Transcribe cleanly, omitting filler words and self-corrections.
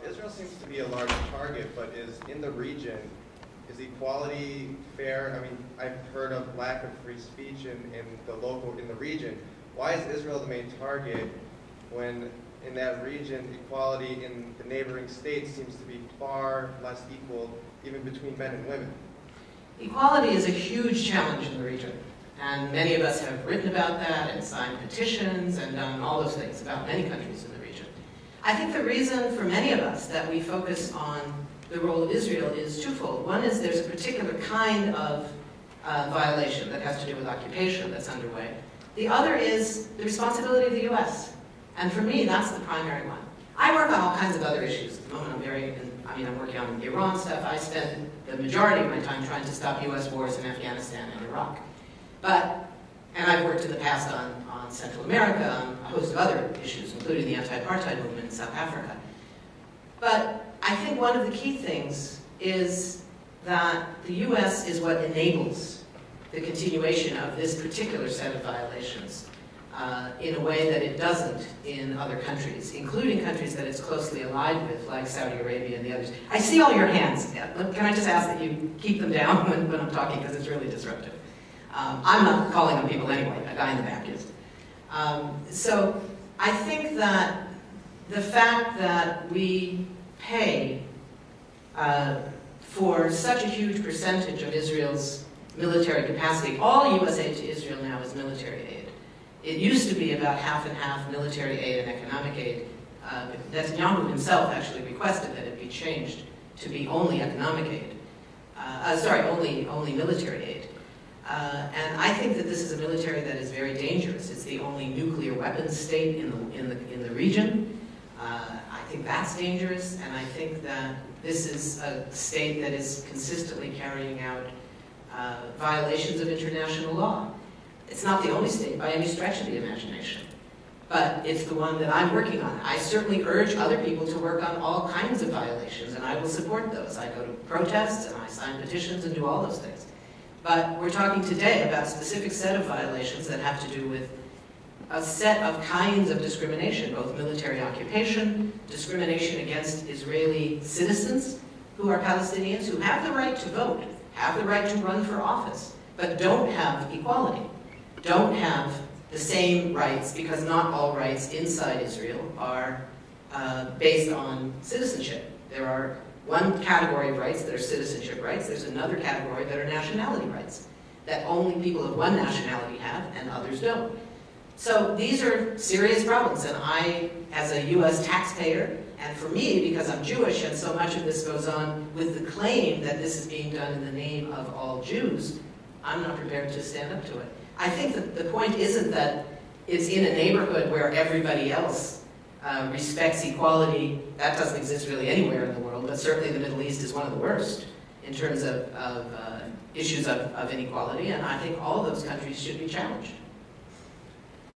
Israel seems to be a large target, but is in the region, is equality fair? I mean, I've heard of lack of free speech in the region. Why is Israel the main target when in that region equality in the neighboring states seems to be far less equal, even between men and women? Equality is a huge challenge in the region, and many of us have written about that and signed petitions and done all those things about many countries in the region. I think the reason for many of us that we focus on the role of Israel is twofold. One is there's a particular kind of violation that has to do with occupation that's underway. The other is the responsibility of the U.S. And for me, that's the primary one. I work on all kinds of other issues. At the moment, I'm working on Iran stuff. I spend the majority of my time trying to stop U.S. wars in Afghanistan and Iraq. And I've worked in the past on Central America, on a host of other issues, including the anti-apartheid movement in South Africa. But I think one of the key things is that the U.S. is what enables the continuation of this particular set of violations in a way that it doesn't in other countries, including countries that it's closely allied with, like Saudi Arabia and the others. I see all your hands. Can I just ask that you keep them down when I'm talking, because it's really disruptive. I'm not calling on people anyway. A guy in the back is. So I think that the fact that we pay for such a huge percentage of Israel's military capacity, all U.S. aid to Israel now is military aid. It used to be about half and half military aid and economic aid. Netanyahu himself actually requested that it be changed to be only economic aid. Only military aid. And I think that this is a military that is very dangerous. It's the only nuclear weapons state in the region. I think that's dangerous, and I think that this is a state that is consistently carrying out violations of international law. It's not the only state by any stretch of the imagination, but it's the one that I'm working on. I certainly urge other people to work on all kinds of violations, and I will support those. I go to protests, and I sign petitions, and do all those things. But we're talking today about a specific set of violations that have to do with a set of kinds of discrimination, both military occupation, discrimination against Israeli citizens who are Palestinians, who have the right to vote, have the right to run for office, but don't have equality, don't have the same rights, because not all rights inside Israel are based on citizenship. There are one category of rights that are citizenship rights. There's another category that are nationality rights, that only people of one nationality have and others don't. So these are serious problems, and I, as a U.S. taxpayer, and for me, because I'm Jewish and so much of this goes on with the claim that this is being done in the name of all Jews, I'm not prepared to stand up to it. I think that the point isn't that it's in a neighborhood where everybody else respects equality. That doesn't exist really anywhere in the world, but certainly the Middle East is one of the worst in terms of issues of inequality, and I think all those countries should be challenged.